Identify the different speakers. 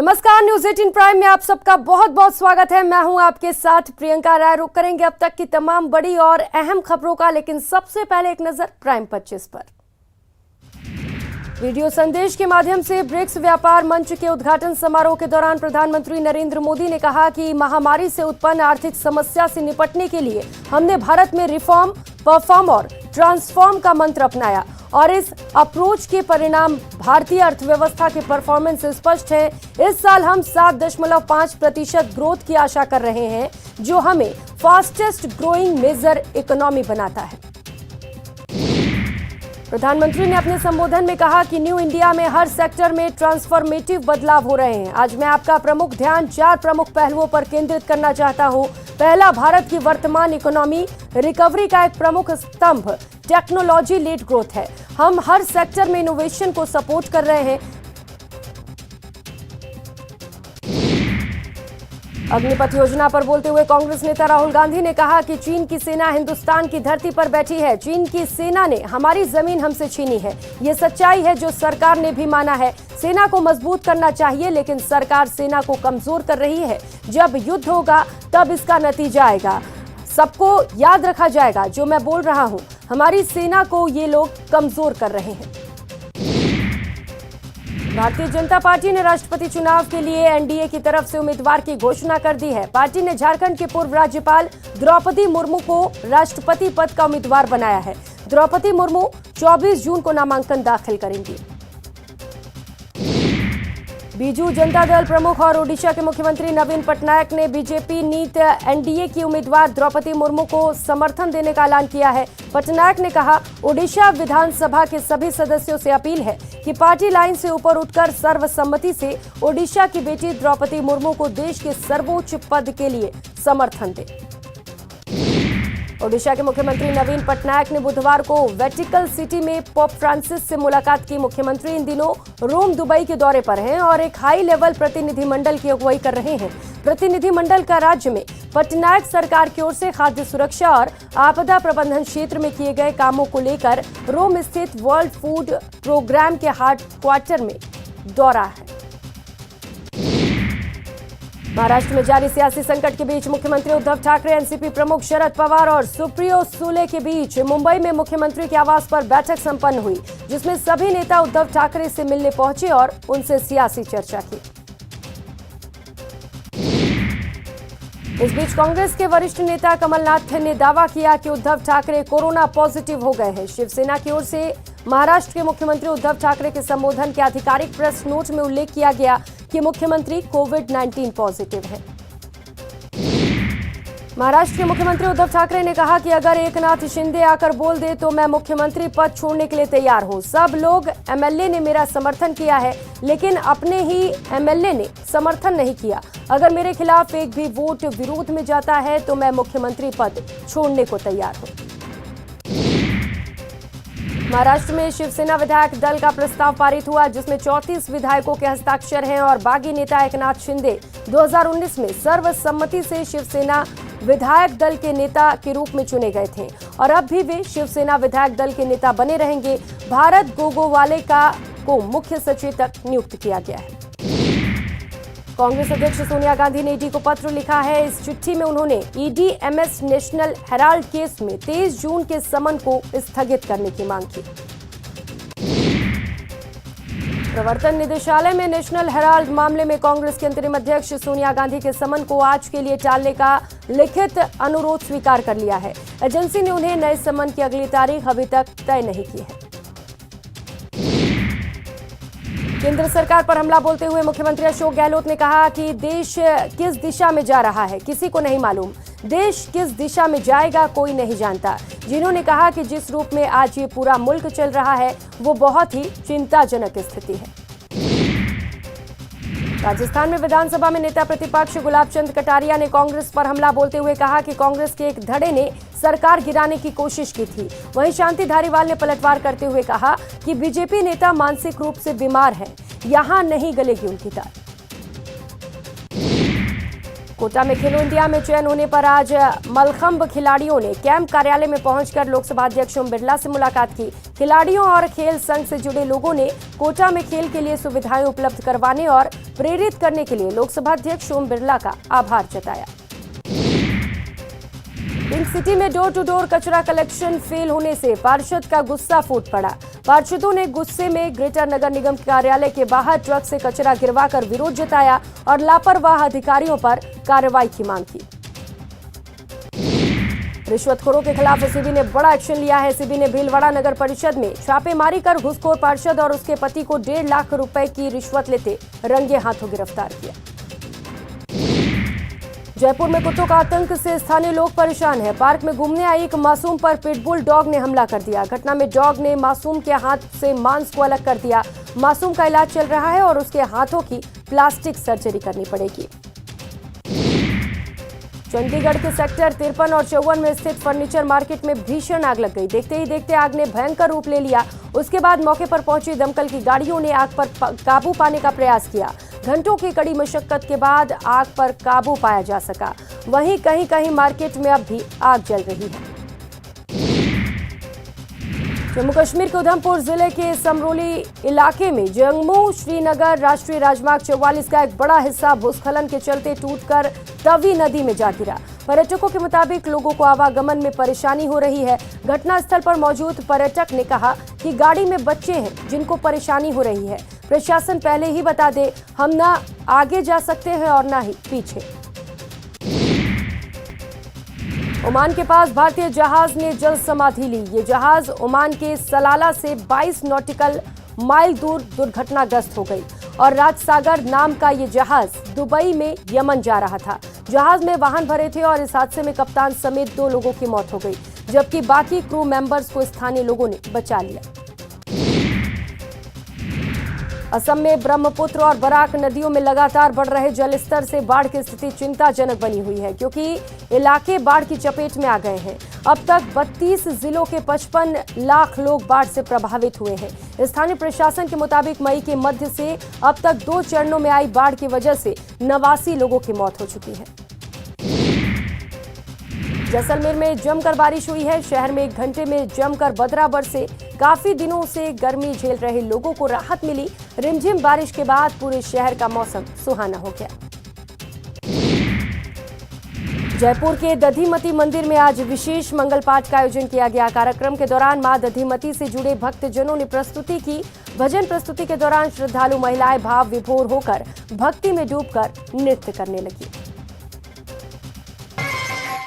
Speaker 1: नमस्कार, news 18 prime में आप सबका बहुत बहुत स्वागत है। मैं हूं आपके साथ प्रियंका राय। रुक करेंगे अब तक की तमाम बड़ी और अहम खबरों का, लेकिन सबसे पहले एक नजर प्राइम 25 पर। वीडियो संदेश के माध्यम से ब्रिक्स व्यापार मंच के उद्घाटन समारोह के दौरान प्रधानमंत्री नरेंद्र मोदी ने कहा कि महामारी से उत्पन्न आर्थिक समस्या से निपटने के लिए हमने भारत में रिफॉर्म, परफॉर्म और ट्रांसफॉर्म का मंत्र अपनाया और इस अप्रोच के परिणाम भारतीय अर्थव्यवस्था के परफॉर्मेंस से स्पष्ट है। इस साल हम 7.5% ग्रोथ की आशा कर रहे हैं, जो हमें फास्टेस्ट ग्रोइंग मेजर इकोनॉमी बनाता है। प्रधानमंत्री ने अपने संबोधन में कहा कि न्यू इंडिया में हर सेक्टर में ट्रांसफॉर्मेटिव बदलाव हो रहे हैं। आज मैं आपका प्रमुख ध्यान 4 प्रमुख पहलुओं पर केंद्रित करना चाहता हूं। पहला, भारत की वर्तमान इकोनॉमी रिकवरी का एक प्रमुख स्तंभ टेक्नोलॉजी लेड ग्रोथ है। हम हर सेक्टर में इनोवेशन को सपोर्ट कर रहे हैं। अग्निपथ योजना पर बोलते हुए कांग्रेस नेता राहुल गांधी ने कहा कि चीन की सेना हिंदुस्तान की धरती पर बैठी है। चीन की सेना ने हमारी जमीन हमसे छीनी है। ये सच्चाई है जो सरकार ने भी माना है। सेना को मजबूत करना चाहिए, लेकिन सरकार सेना को कमजोर कर रही है। जब युद्ध होगा तब इसका नतीजा आएगा। सबको याद रखा जाएगा जो मैं बोल रहा हूं। हमारी सेना को ये लोग कमजोर कर रहे हैं। भारतीय जनता पार्टी ने राष्ट्रपति चुनाव के लिए एनडीए की तरफ से उम्मीदवार की घोषणा कर दी है। पार्टी ने झारखंड के पूर्व राज्यपाल द्रौपदी मुर्मू को राष्ट्रपति पद का उम्मीदवार बनाया है। द्रौपदी मुर्मू 24 जून को नामांकन दाखिल करेंगी। बीजू जनता दल प्रमुख और ओडिशा के मुख्यमंत्री नवीन पटनायक ने बीजेपी नीत एनडीए की उम्मीदवार द्रौपदी मुर्मू को समर्थन देने का ऐलान किया है। पटनायक ने कहा, ओडिशा विधानसभा के सभी सदस्यों से अपील है कि पार्टी लाइन से ऊपर उठकर सर्वसम्मति से ओडिशा की बेटी द्रौपदी मुर्मू को देश के सर्वोच्च पद के लिए समर्थन दें। ओडिशा के मुख्यमंत्री नवीन पटनायक ने बुधवार को वेटिकन सिटी में पोप फ्रांसिस से मुलाकात की। मुख्यमंत्री इन दिनों रोम, दुबई के दौरे पर हैं और एक हाई लेवल प्रतिनिधिमंडल की अगुवाई कर रहे हैं। प्रतिनिधिमंडल का राज्य में पटनायक सरकार की ओर से खाद्य सुरक्षा और आपदा प्रबंधन क्षेत्र में किए गए कामों को लेकर रोम स्थित वर्ल्ड फूड प्रोग्राम के हेडक्वार्टर में दौरा है। महाराष्ट्र में जारी सियासी संकट के बीच मुख्यमंत्री उद्धव ठाकरे, एनसीपी प्रमुख शरद पवार और सुप्रियो सुले के बीच मुंबई में मुख्यमंत्री के आवास पर बैठक संपन्न हुई, जिसमें सभी नेता उद्धव ठाकरे से मिलने पहुंचे और उनसे सियासी चर्चा की। इस बीच कांग्रेस के वरिष्ठ नेता कमलनाथ ने दावा किया कि उद्धव ठाकरे कोरोना पॉजिटिव हो गए हैं। शिवसेना की ओर से महाराष्ट्र के मुख्यमंत्री उद्धव ठाकरे के संबोधन के आधिकारिक प्रेस नोट में उल्लेख किया गया कि मुख्यमंत्री कोविड-19 पॉजिटिव है। महाराष्ट्र के मुख्यमंत्री उद्धव ठाकरे ने कहा कि अगर एकनाथ शिंदे आकर बोल दे तो मैं मुख्यमंत्री पद छोड़ने के लिए तैयार हूं। सब लोग एमएलए ने मेरा समर्थन किया है, लेकिन अपने ही एमएलए ने समर्थन नहीं किया। अगर मेरे खिलाफ एक भी वोट विरोध में जाता है तो मैं मुख्यमंत्री पद छोड़ने को तैयार हूं। महाराष्ट्र में शिवसेना विधायक दल का प्रस्ताव पारित हुआ, जिसमें 34 विधायकों के हस्ताक्षर हैं और बागी नेता एकनाथ शिंदे 2019 में सर्वसम्मति से शिवसेना विधायक दल के नेता के रूप में चुने गए थे और अब भी वे शिवसेना विधायक दल के नेता बने रहेंगे। भारत गोगोवाले को मुख्य सचेतक नियुक्त किया गया है। कांग्रेस अध्यक्ष सोनिया गांधी ने ईडी को पत्र लिखा है। इस चिट्ठी में उन्होंने ED MS national Herald case में 23 जून के समन को स्थगित करने की मांग की। प्रवर्तन निदेशालय में नेशनल हेराल्ड मामले में कांग्रेस के अंतरिम अध्यक्ष सोनिया गांधी के समन को आज के लिए टालने का लिखित अनुरोध स्वीकार कर लिया है। एजेंसी ने उन्हें नए समन की अगली तारीख अभी तक तय नहीं की है। केंद्र सरकार पर हमला बोलते हुए मुख्यमंत्री अशोक गहलोत ने कहा कि देश किस दिशा में जा रहा है किसी को नहीं मालूम। देश किस दिशा में जाएगा कोई नहीं जानता। जिन्होंने कहा कि जिस रूप में आज ये पूरा मुल्क चल रहा है वो बहुत ही चिंताजनक स्थिति है। राजस्थान में विधानसभा में नेता प्रतिपक्ष गुलाब चंद कटारिया ने कांग्रेस पर हमला बोलते हुए कहा कि कांग्रेस के एक धड़े ने सरकार गिराने की कोशिश की थी। वहीं शांति धारीवाल ने पलटवार करते हुए कहा कि बीजेपी नेता मानसिक रूप से बीमार हैं, यहां नहीं गलेगी उनकी ताल। कोटा में खेलो इंडिया में चयन होने पर आज मलखंब खिलाड़ियों ने कैंप कार्यालय में पहुंचकर लोकसभा अध्यक्ष ओम बिरला से मुलाकात की। खिलाड़ियों और खेल संघ से जुड़े लोगों ने कोटा में खेल के लिए सुविधाएं उपलब्ध करवाने और प्रेरित करने के लिए लोकसभा अध्यक्ष ओम बिरला का आभार जताया। पिंक सिटी में डोर टू डोर कचरा कलेक्शन फेल होने से पार्षद का गुस्सा फूट पड़ा। पार्षदों ने गुस्से में ग्रेटर नगर निगम कार्यालय के बाहर ट्रक से कचरा गिरवाकर विरोध जताया और लापरवाह अधिकारियों पर कार्रवाई की मांग की। रिश्वतखोरों के खिलाफ एसीबी ने बड़ा एक्शन लिया है। एसीबी ने भीलवाड़ा नगर परिषद में छापेमारी कर घूसखोर पार्षद और उसके पति को 1.5 लाख रुपए की रिश्वत लेते रंगे हाथों गिरफ्तार किया। जयपुर में कुत्तों का आतंक से स्थानीय लोग परेशान हैं। पार्क में घूमने आई एक मासूम पर पिटबुल डॉग ने हमला कर दिया। घटना में डॉग ने मासूम के हाथ से मांस को अलग कर दिया। मासूम का इलाज चल रहा है और उसके हाथों की प्लास्टिक सर्जरी करनी पड़ेगी। चंडीगढ़ के सेक्टर 53 और 54 में स्थित फर्नीचर मार्केट में भीषण आग लग गई। देखते ही देखते आग ने भयंकर रूप ले लिया। उसके बाद मौके पर पहुंची दमकल की गाड़ियों ने आग पर काबू पाने का प्रयास किया। घंटों की कड़ी मशक्कत के बाद आग पर काबू पाया जा सका। वहीं कहीं कहीं मार्केट में अब भी आग जल रही है। जम्मू कश्मीर के उधमपुर जिले के समरोली इलाके में जम्मू श्रीनगर राष्ट्रीय राजमार्ग 44 का एक बड़ा हिस्सा भूस्खलन के चलते टूटकर तवी नदी में जा गिरा। पर्यटकों के मुताबिक लोगों को आवागमन में परेशानी हो रही है। घटनास्थल पर मौजूद पर्यटक ने कहा कि गाड़ी में बच्चे हैं जिनको परेशानी हो रही है। प्रशासन पहले ही बता दे, हम ना आगे जा सकते हैं और ना ही पीछे। ओमान के पास भारतीय जहाज ने जल समाधि ली। ये जहाज ओमान के सलाला से 22 नॉटिकल माइल दूर दुर्घटनाग्रस्त हो गई और राजसागर नाम का ये जहाज दुबई में यमन जा रहा था। जहाज में वाहन भरे थे और इस हादसे में कप्तान समेत 2 लोगों की मौत हो गई, जबकि बाकी क्रू मेंबर्स को स्थानीय लोगों ने बचा लिया। असम में ब्रह्मपुत्र और बराक नदियों में लगातार बढ़ रहे जलस्तर से बाढ़ की स्थिति चिंताजनक बनी हुई है, क्योंकि इलाके बाढ़ की चपेट में आ गए हैं। अब तक 32 जिलों के 55 लाख लोग बाढ़ से प्रभावित हुए हैं। स्थानीय प्रशासन के मुताबिक मई के मध्य से अब तक 2 चरणों में आई बाढ़ की वजह से 89 लोगों की मौत हो चुकी है। जैसलमेर में जमकर बारिश हुई है। शहर में 1 घंटे में जमकर बदरा बरसे। काफी दिनों से गर्मी झेल रहे लोगों को राहत मिली। रिमझिम बारिश के बाद पूरे शहर का मौसम सुहाना हो गया। जयपुर के दधिमती मंदिर में आज विशेष मंगल पाठ का आयोजन किया गया। कार्यक्रम के दौरान मां दधिमती से जुड़े भक्तजनों ने प्रस्तुति की। भजन प्रस्तुति के दौरान श्रद्धालु महिलाएं भाव विभोर होकर भक्ति में डूबकर नृत्य करने लगी।